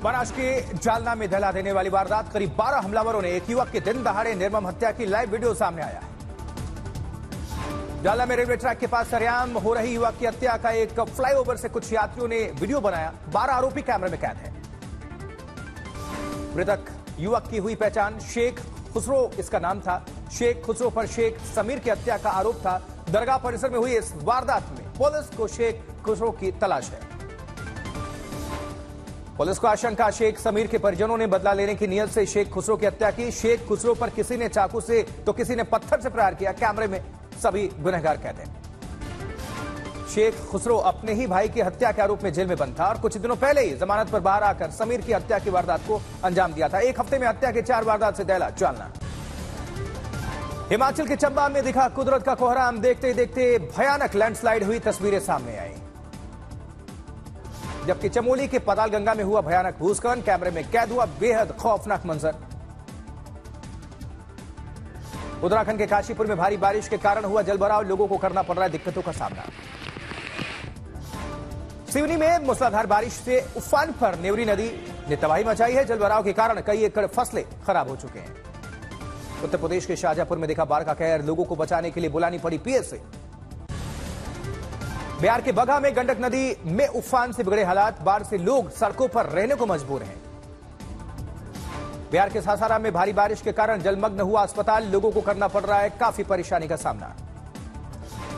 महाराष्ट्र के जालना में दहला देने वाली वारदात, करीब 12 हमलावरों ने एक युवक की दिन दहाड़े निर्मम हत्या की लाइव वीडियो सामने आया है। जालना में रेलवे ट्रैक के पास सरेआम हो रही युवक की हत्या का एक फ्लाईओवर से कुछ यात्रियों ने वीडियो बनाया। 12 आरोपी कैमरे में कैद हैं। मृतक युवक की हुई पहचान शेख खुसरो इसका नाम था। शेख खुसरो पर शेख समीर की हत्या का आरोप था। दरगाह परिसर में हुई इस वारदात में पुलिस को शेख खुसरो की तलाश है। पुलिस को आशंका शेख समीर के परिजनों ने बदला लेने की नीयत से शेख खुसरो की हत्या की। शेख खुसरो पर किसी ने चाकू से तो किसी ने पत्थर से प्रहार किया। कैमरे में सभी गुनहगार कैद हैं। शेख खुसरो अपने ही भाई की हत्या के आरोप में जेल में बंद था और कुछ दिनों पहले ही जमानत पर बाहर आकर समीर की हत्या की वारदात को अंजाम दिया था। एक हफ्ते में हत्या के 4 वारदात से दहला जालना। हिमाचल के चंबा में दिखा कुदरत का कोहराम। देखते ही देखते भयानक लैंडस्लाइड हुई तस्वीरें सामने आई। जबकि चमोली के पतालगंगा में हुआ भयानक भूस्खलन कैमरे में कैद हुआ। बेहद खौफनाक मंजर। उत्तराखंड के काशीपुर में भारी बारिश के कारण हुआ जलभराव। लोगों को करना पड़ रहा है दिक्कतों का सामना। सिवनी में मूसलाधार बारिश से उफान पर नेवरी नदी ने तबाही मचाई है। जलभराव के कारण कई एकड़ फसलें खराब हो चुके हैं। उत्तर प्रदेश के शाहजहांपुर में दिखा बाढ़ का कहर। लोगों को बचाने के लिए बुलानी पड़ी पीएसए। बिहार के बगहा में गंडक नदी में उफान से बिगड़े हालात। बाढ़ से लोग सड़कों पर रहने को मजबूर हैं। बिहार के सासाराम में भारी बारिश के कारण जलमग्न हुआ अस्पताल। लोगों को करना पड़ रहा है काफी परेशानी का सामना।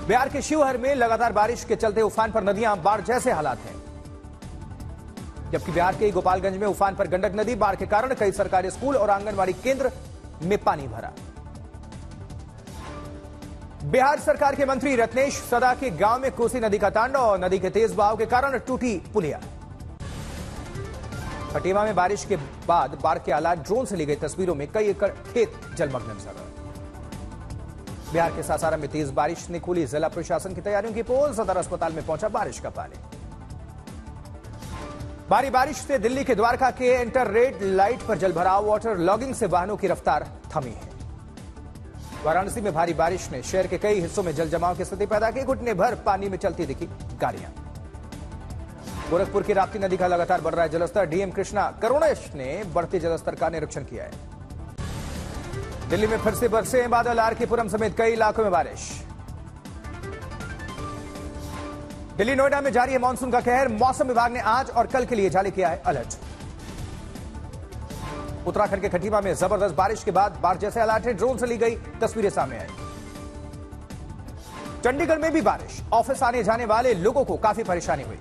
बिहार के शिवहर में लगातार बारिश के चलते उफान पर नदियां, बाढ़ जैसे हालात हैं। जबकि बिहार के गोपालगंज में उफान पर गंडक नदी। बाढ़ के कारण कई सरकारी स्कूल और आंगनबाड़ी केंद्र में पानी भरा। बिहार सरकार के मंत्री रत्नेश सदा के गांव में कोसी नदी का तांडव और नदी के तेज बहाव के कारण टूटी पुलिया। खटीमा में बारिश के बाद बाढ़ के हालात ड्रोन से ली गई तस्वीरों में कई एकड़ खेत जलमग्न नजर आए। बिहार के सासाराम में तेज बारिश ने खोली जिला प्रशासन की तैयारियों की पोल। सदर अस्पताल में पहुंचा बारिश का पानी। भारी बारिश से दिल्ली के द्वारका के इंटर रेड लाइट पर जलभराव। वाटर लॉगिंग से वाहनों की रफ्तार थमी है। वाराणसी में भारी बारिश ने शहर के कई हिस्सों में जल जमाव की स्थिति पैदा की। घुटने भर पानी में चलती दिखी गाड़ियां। गोरखपुर की राप्ती नदी का लगातार बढ़ रहा है जलस्तर। डीएम कृष्णा करुणेश ने बढ़ते जलस्तर का निरीक्षण किया है। दिल्ली में फिर से बरसे बादल। आरकेपुरम समेत कई इलाकों में बारिश। दिल्ली नोएडा में जारी है मानसून का कहर। मौसम विभाग ने आज और कल के लिए जारी किया है अलर्ट। उत्तराखंड के खटीमा में जबरदस्त बारिश के बाद बाढ़ जैसे हालात हैं। ड्रोन से ली गई तस्वीरें सामने आई। चंडीगढ़ में भी बारिश। ऑफिस आने जाने वाले लोगों को काफी परेशानी हुई।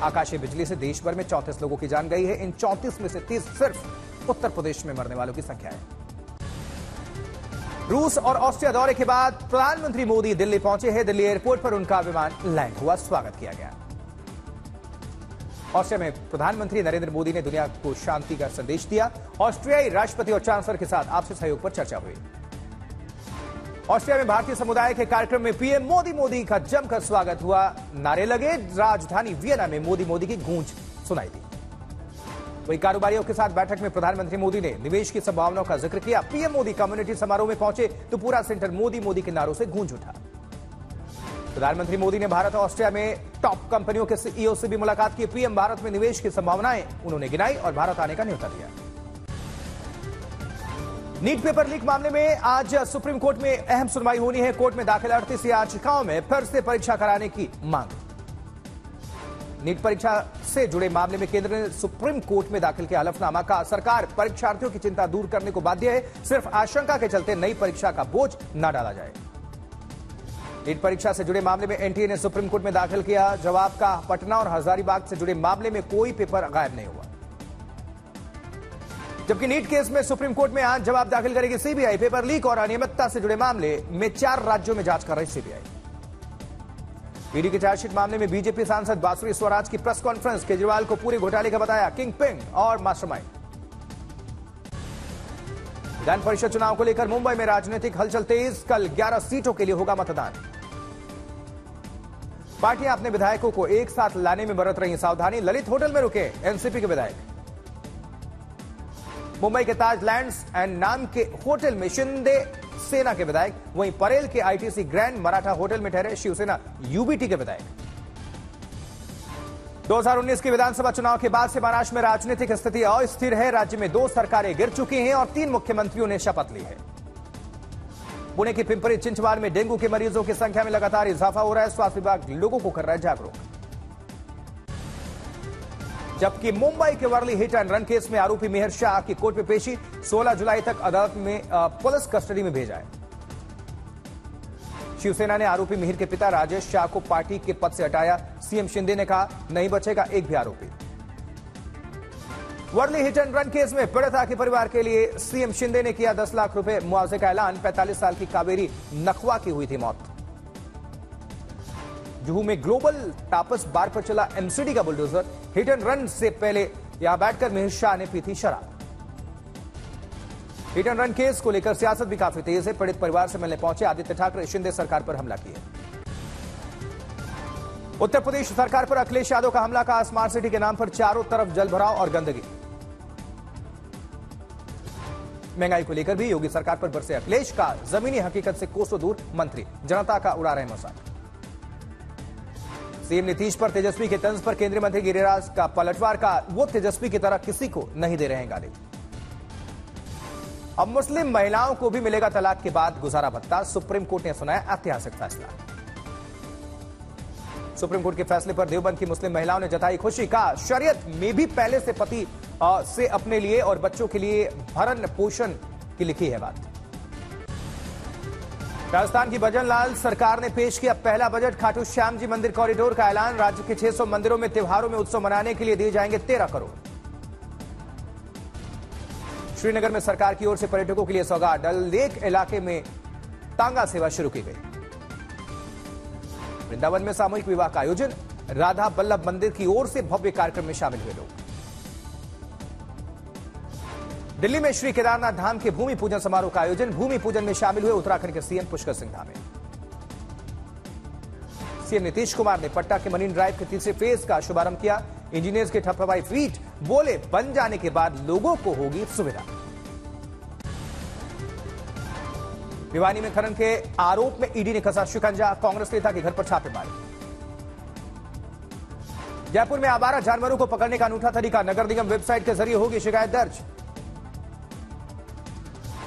आकाशीय बिजली से देश भर में 34 लोगों की जान गई है। इन 34 में से 30 सिर्फ उत्तर प्रदेश में मरने वालों की संख्या है। रूस और ऑस्ट्रिया दौरे के बाद प्रधानमंत्री मोदी दिल्ली पहुंचे हैं। दिल्ली एयरपोर्ट पर उनका विमान लैंड हुआ। स्वागत किया गया। ऑस्ट्रिया में प्रधानमंत्री नरेंद्र मोदी ने दुनिया को शांति का संदेश दिया। ऑस्ट्रियाई राष्ट्रपति और चांसलर के साथ आपसी सहयोग पर चर्चा हुई। ऑस्ट्रिया में भारतीय समुदाय के कार्यक्रम में पीएम मोदी का जमकर स्वागत हुआ। नारे लगे। राजधानी वियना में मोदी की गूंज सुनाई दी। वहीं कारोबारियों के साथ बैठक में प्रधानमंत्री मोदी ने निवेश की संभावनाओं का जिक्र किया। पीएम मोदी कम्युनिटी समारोह में पहुंचे तो पूरा सेंटर मोदी के नारों से गूंज उठा। प्रधानमंत्री मोदी ने भारत और ऑस्ट्रिया में टॉप कंपनियों के सीईओ से भी मुलाकात की। पीएम भारत में निवेश की संभावनाएं उन्होंने गिनाई और भारत आने का न्योता दिया। नीट पेपर लीक मामले में आज सुप्रीम कोर्ट में अहम सुनवाई होनी है। कोर्ट में दाखिल 38 याचिकाओं में फिर से परीक्षा कराने की मांग। नीट परीक्षा से जुड़े मामले में केंद्र ने सुप्रीम कोर्ट में दाखिल किया हलफनामा। का सरकार परीक्षार्थियों की चिंता दूर करने को बाध्य है। सिर्फ आशंका के चलते नई परीक्षा का बोझ न डाला जाए। नीट परीक्षा से जुड़े मामले में एनटीए ने सुप्रीम कोर्ट में दाखिल किया जवाब का। पटना और हजारीबाग से जुड़े मामले में कोई पेपर गायब नहीं हुआ। जबकि नीट केस में सुप्रीम कोर्ट में आज जवाब दाखिल करेगी सीबीआई। पेपर लीक और अनियमितता से जुड़े मामले में 4 राज्यों में जांच कर रही सीबीआई। ईडी के चार्जशीट मामले में बीजेपी सांसद बासुरी स्वराज की प्रेस कॉन्फ्रेंस। केजरीवाल को पूरे घोटाले का बताया किंग पिंग और मास्टरमाइंड। विधान परिषद चुनाव को लेकर मुंबई में राजनीतिक हलचल तेज। कल 11 सीटों के लिए होगा मतदान। पार्टियां अपने विधायकों को एक साथ लाने में बरत रही सावधानी। ललित होटल में रुके एनसीपी के विधायक। मुंबई के ताज लैंड्स एंड नाम के होटल में शिंदे सेना के विधायक। वहीं परेल के आईटीसी ग्रैंड मराठा होटल में ठहरे शिवसेना यूबीटी के विधायक। 2019 के विधानसभा चुनाव के बाद से महाराष्ट्र में राजनीतिक स्थिति अस्थिर है। राज्य में 2 सरकारें गिर चुकी हैं और 3 मुख्यमंत्रियों ने शपथ ली है। पुणे के पिंपरी चिंचवाड़ में डेंगू के मरीजों की संख्या में लगातार इजाफा हो रहा है। स्वास्थ्य विभाग लोगों को कर रहा है जागरूक। जबकि मुंबई के Worli hit and run case में आरोपी मेहर शाह की कोर्ट में पेशी 16 जुलाई तक अदालत में पुलिस कस्टडी में भेजा है। शिवसेना ने आरोपी मिहिर के पिता राजेश शाह को पार्टी के पद से हटाया। सीएम शिंदे ने कहा नहीं बचेगा एक भी आरोपी। Worli hit and run case में पीड़िता के परिवार के लिए सीएम शिंदे ने किया 10 लाख रुपए मुआवजे का ऐलान। 45 साल की कावेरी नखवा की हुई थी मौत। जुहू में ग्लोबल टापस बार पर चला एमसीडी का बुलडोजर। हिट एंड रन से पहले यहां बैठकर मिहिर शाह ने पी थी शराब। हिट एंड रन केस को लेकर सियासत भी काफी तेज है। पीड़ित परिवार से मिलने पहुंचे आदित्य ठाकरे शिंदे सरकार पर हमला किया। उत्तर प्रदेश सरकार पर अखिलेश यादव का हमला का स्मार्ट सिटी के नाम पर चारों तरफ जलभराव और गंदगी। महंगाई को लेकर भी योगी सरकार पर बरसे अखिलेश का जमीनी हकीकत से कोसों दूर मंत्री जनता का उड़ा रहे मजाक। सीएम नीतीश पर तेजस्वी के तंज पर केंद्रीय मंत्री गिरिराज का पलटवार का वो तेजस्वी की तरह किसी को नहीं दे रहे हैं गाली। अब मुस्लिम महिलाओं को भी मिलेगा तलाक के बाद गुजारा भत्ता। सुप्रीम कोर्ट ने सुनाया ऐतिहासिक फैसला। सुप्रीम कोर्ट के फैसले पर देवबंद की मुस्लिम महिलाओं ने जताई खुशी। कहा शरीयत में भी पहले से पति से अपने लिए और बच्चों के लिए भरण पोषण की लिखी है बात। राजस्थान की भजन लाल सरकार ने पेश किया पहला बजट। खाटू श्याम जी मंदिर कॉरिडोर का ऐलान। राज्य के 600 मंदिरों में त्योहारों में उत्सव मनाने के लिए दिए जाएंगे 13 करोड़। श्रीनगर में सरकार की ओर से पर्यटकों के लिए सौगात। डल लेक इलाके में तांगा सेवा शुरू की गई। वृंदावन में सामूहिक विवाह का आयोजन। राधा बल्लभ मंदिर की ओर से भव्य कार्यक्रम में शामिल हुए लोग। दिल्ली में श्री केदारनाथ धाम के भूमि पूजन समारोह का आयोजन। भूमि पूजन में शामिल हुए उत्तराखंड के सीएम पुष्कर सिंह धामी। सीएम नीतीश कुमार ने पटना के मरीन ड्राइव के तीसरे फेज का शुभारंभ किया। इंजीनियर्स के ठप्पा फीट बोले बन जाने के बाद लोगों को होगी सुविधा। भिवानी में खनन के आरोप में ईडी ने कसा शिकंजा। कांग्रेस नेता के घर पर छापेमारी। जयपुर में आवारा जानवरों को पकड़ने का अनूठा तरीका। नगर निगम वेबसाइट के जरिए होगी शिकायत दर्ज।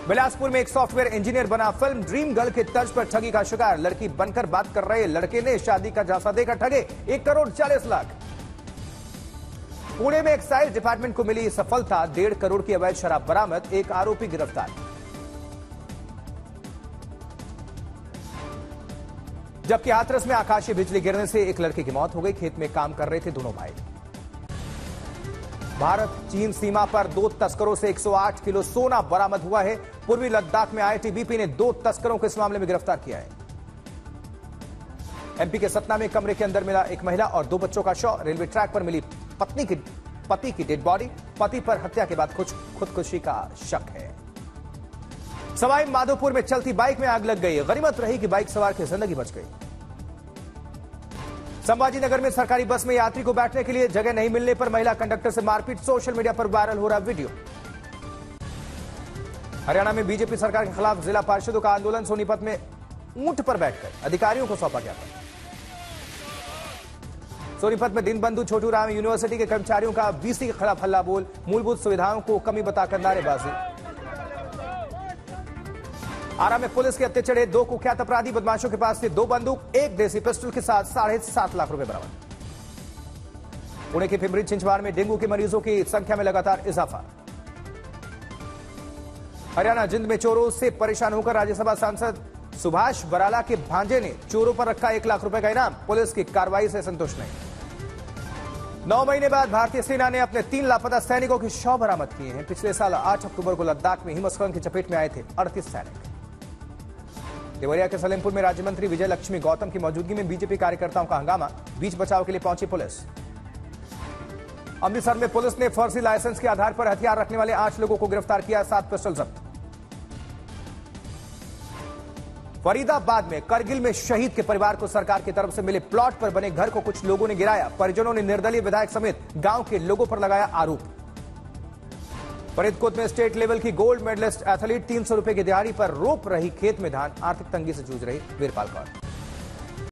बिलासपुर में एक सॉफ्टवेयर इंजीनियर बना फिल्म ड्रीम गर्ल के तर्ज पर ठगी का शिकार। लड़की बनकर बात कर रहे लड़के ने शादी का झांसा देकर ठगे 1 करोड़ 40 लाख। पुणे में एक्साइज डिपार्टमेंट को मिली सफलता। 1.5 करोड़ की अवैध शराब बरामद। एक आरोपी गिरफ्तार। जबकि हाथरस में आकाशीय बिजली गिरने से एक लड़के की मौत हो गई। खेत में काम कर रहे थे दोनों भाई। भारत चीन सीमा पर 2 तस्करों से 108 किलो सोना बरामद हुआ है। पूर्वी लद्दाख में आईटीबीपी ने 2 तस्करों को इस मामले में गिरफ्तार किया है। एमपी के सतना में कमरे के अंदर मिला एक महिला और 2 बच्चों का शव। रेलवे ट्रैक पर मिली पति की डेड बॉडी। पति पर हत्या के बाद खुदकुशी का शक है। सवाई माधोपुर में चलती बाइक में आग लग गई। गनीमत रही कि बाइक सवार की जिंदगी बच गई। संभाजी नगर में सरकारी बस में यात्री को बैठने के लिए जगह नहीं मिलने पर महिला कंडक्टर से मारपीट। सोशल मीडिया पर वायरल हो रहा वीडियो। हरियाणा में बीजेपी सरकार के खिलाफ जिला पार्षदों का आंदोलन। सोनीपत में ऊंट पर बैठकर अधिकारियों को सौंपा गया था। सोनीपत में दीनबंधु छोटू राम यूनिवर्सिटी के कर्मचारियों का बीसी के खिलाफ हल्ला बोल। मूलभूत सुविधाओं को कमी बताकर नारेबाजी। आरा में पुलिस के हत्थे चढ़े 2 कुख्यात अपराधी। बदमाशों के पास से 2 बंदूक 1 देसी पिस्टल के साथ 7.5 लाख रुपए बरामद। पुणे के पिंपरी चिंचवाड़ में डेंगू के मरीजों की संख्या में लगातार इजाफा। हरियाणा जिंद में चोरों से परेशान होकर राज्यसभा सांसद सुभाष बराला के भांजे ने चोरों पर रखा 1 लाख रुपए का इनाम। पुलिस की कार्रवाई से संतुष्ट नहीं। 9 महीने बाद भारतीय सेना ने अपने 3 लापता सैनिकों के शव बरामद किए हैं। पिछले साल 8 अक्टूबर को लद्दाख में हिमस्खलन की चपेट में आए थे 38 सैनिक। देवरिया के सलेमपुर में राज्य मंत्री विजय लक्ष्मी गौतम की मौजूदगी में बीजेपी कार्यकर्ताओं का हंगामा। बीच बचाव के लिए पहुंची पुलिस। अमृतसर में पुलिस ने फर्जी लाइसेंस के आधार पर हथियार रखने वाले 8 लोगों को गिरफ्तार किया। 7 पिस्टल जब्त। फरीदाबाद में करगिल में शहीद के परिवार को सरकार की तरफ से मिले प्लॉट पर बने घर को कुछ लोगों ने गिराया। परिजनों ने निर्दलीय विधायक समेत गांव के लोगों पर लगाया आरोप। फरीदकोट में स्टेट लेवल की गोल्ड मेडलिस्ट एथलीट 300 रुपए की दिहाड़ी पर रोप रही खेत में धान। आर्थिक तंगी से जूझ रही वीरपाल कौर।